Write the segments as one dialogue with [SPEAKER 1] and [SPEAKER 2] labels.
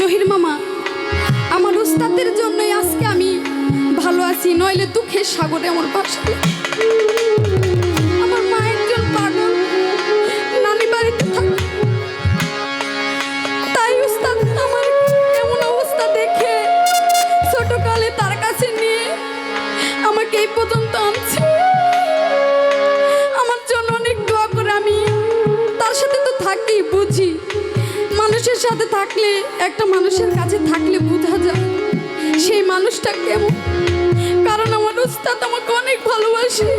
[SPEAKER 1] জহির মামা, আমার উস্তাদের জন্যই আজকে আমি ভালো আছি, নইলে দুঃখের সাগরে আমার ভাসবে। আমার মা একজন পাগল, নানি বাড়িতে থাকে, তাই উস্তাদ আমার এমন অবস্থা দেখে ছোটকালে তার কাছে নিয়ে আমাকে এই পর্যন্ত আনছে। আমার জন্য অনেক দোয়া করে, আমি তার সাথে তো থাকি, বুঝি মানুষের সাথে থাকলে, একটা মানুষের কাছে থাকলে বোঝা যায় সেই মানুষটা কেমন। কারণ আমার উস্তাদ আমাকে অনেক ভালোবাসে।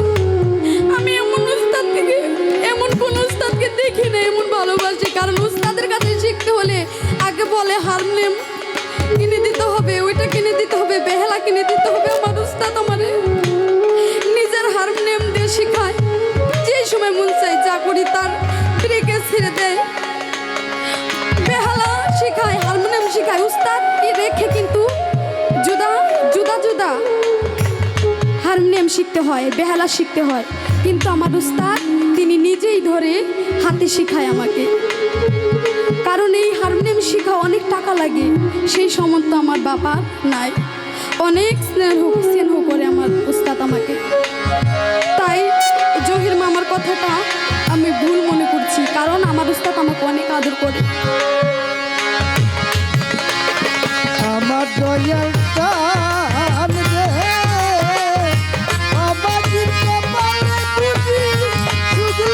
[SPEAKER 1] আমি এমন উস্তাদ থেকে, এমন কোন উস্তাদকে দেখি না এমন ভালোবাসে। কারণ উস্তাদের কাছে শিখতে হলে আগে বলে হারমোনিয়াম কিনে দিতে হবে, ওইটা কিনে দিতে হবে, বেহালা কিনে দিতে হবে। আমার উস্তাদ আমারে নিজের হারমোনিয়াম দিয়ে শেখায়, যে সময় মন চাই যা করি তার ব্রেকে ছেড়ে দেয়, বেহালা শেখায়, হারমোনিয়াম শেখায়। উস্তাদ কি রেখে কিন্তু জুদা জুদা জুদা হারমোনিয়াম শিখতে হয়, বেহালা শিখতে হয়। কিন্তু আমার উস্তাদ তিনি নিজেই ধরে হাতে শেখায় আমাকে। কারণ এই হারমোনিয়াম শেখা অনেক টাকা লাগে, সেই সামর্থ্য আমার বাবা নাই। অনেক স্নেহ করে আমার উস্তাদ আমাকে। তাই জহির মামার কথাটা আমি ভুল মনে করছি, কারণ আমার উস্তাদ আমাকে অনেক আদর করে।
[SPEAKER 2] আমার দয়াল প্রাণ রে, আমার দিতে পারে বুঝি শুধু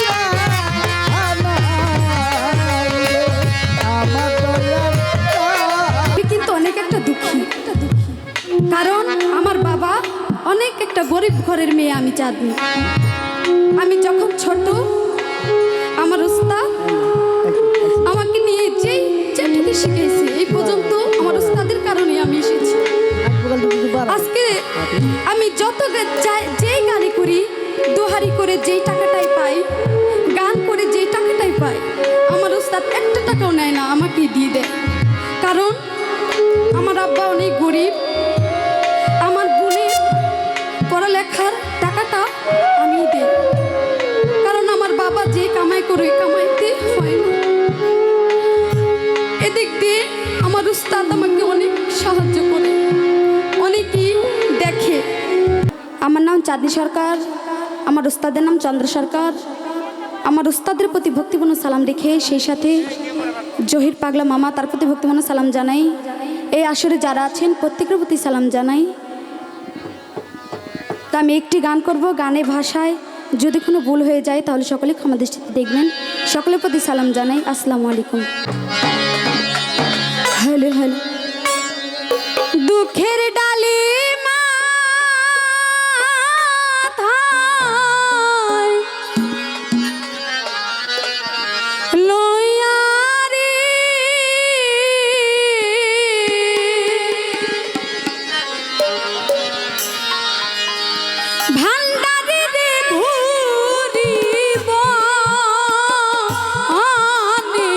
[SPEAKER 2] আমার রে, আমার দয়াল
[SPEAKER 1] আমি কিন্তু অনেক একটা দুঃখী, কারণ আমার বাবা অনেক একটা গরিব ঘরের মেয়ে। আমি চাঁদনি, আমি যখন ছোট আমার উস্তাদ আমাকে নিয়ে যেটুকু শিখেছে, এই পর্যন্ত আমার উস্তাদের কারণে আমি এসেছি। আজকে আমি যত যেই গানে করি, দোহারি করে যেই টাকাটাই পাই, গান করে যেই টাকাটাই পাই, আমার উস্তাদ একটা টাকাও নেয় না, আমাকে দিয়ে দেয়। কারণ আমার আব্বা অনেক গরিব, আমার বোনের পড়ালেখার টাকাটা আমি দিই। কারণ আমার বাবা যে কামাই করে কামাইতে হয় না। এদিক দিয়ে আমার উস্তাদ আমাকে অনেক সাহায্য করে, অনেকেই দেখে। আমার নাম চাঁদনি সরকার, আমার উস্তাদের নাম চন্দ্র সরকার। আমার উস্তাদের প্রতি ভক্তিপূর্ণ সালাম রেখে সেই সাথে জহির পাগলা মামা, তার প্রতি ভক্তিপূর্ণ সালাম জানাই। এই আসরে যারা আছেন প্রত্যেকের প্রতি সালাম জানাই। তা আমি একটি গান করব, গানের ভাষায় যদি কোনো ভুল হয়ে যায় তাহলে সকলে ক্ষমা দৃষ্টিতে দেখবেন। সকলের প্রতি সালাম জানাই। আসসালামু আলাইকুম। Hello hello. দুঃখের ডালি মাথায় লইয়া রে, ভান্ডারে রে ঘুরিব আনে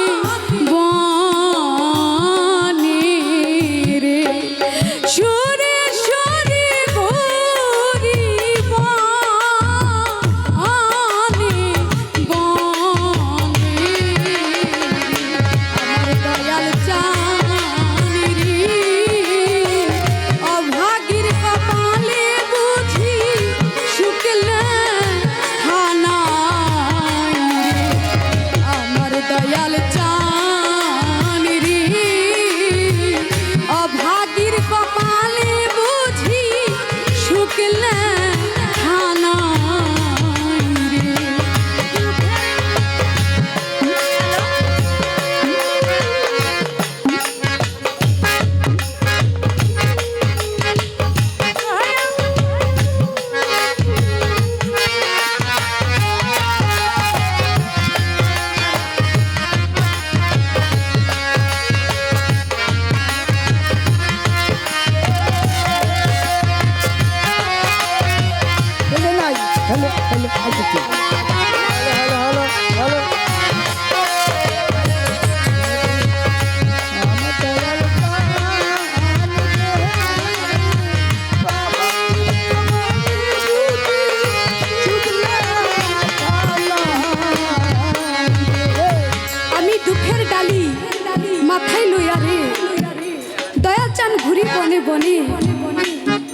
[SPEAKER 1] বনে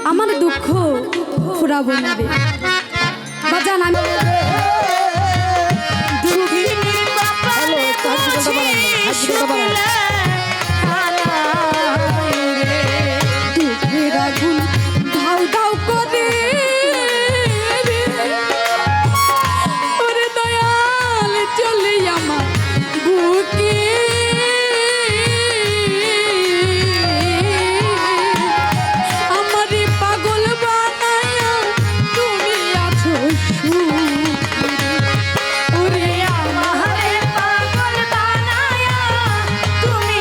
[SPEAKER 1] আমার দুঃখ ফুরাবো না রে বাজান আমি
[SPEAKER 2] হ্যালো একটু হাসি কথা বাড়ান না, হাসি কথা বাড়ান।
[SPEAKER 1] দুঃখের আগুন ধাউ ধাউ করে ওরে দয়াল চলে আমার বুকে আমারে পাগল বানায়া তুমি আছো ওরে আমারে পাগল বানায়া তুমি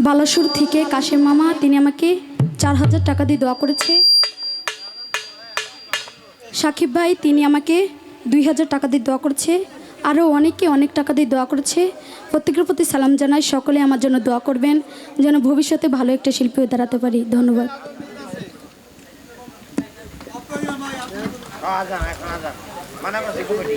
[SPEAKER 1] বালাসুর থেকে কাশেম মামা, তিনি আমাকে 4000 টাকা দিয়ে দোয়া করেছে। সাকিব ভাই, তিনি আমাকে 2000 টাকা দিয়ে দোয়া করেছে। আরও অনেকে অনেক টাকা দিয়ে দোয়া করেছে। প্রত্যেকের প্রতি সালাম জানাই, সকলে আমার জন্য দোয়া করবেন যেন ভবিষ্যতে ভালো একটা শিল্পী হয়ে দাঁড়াতে পারি। ধন্যবাদ।
[SPEAKER 3] আজান এখন আজান মানা করছে কমিটি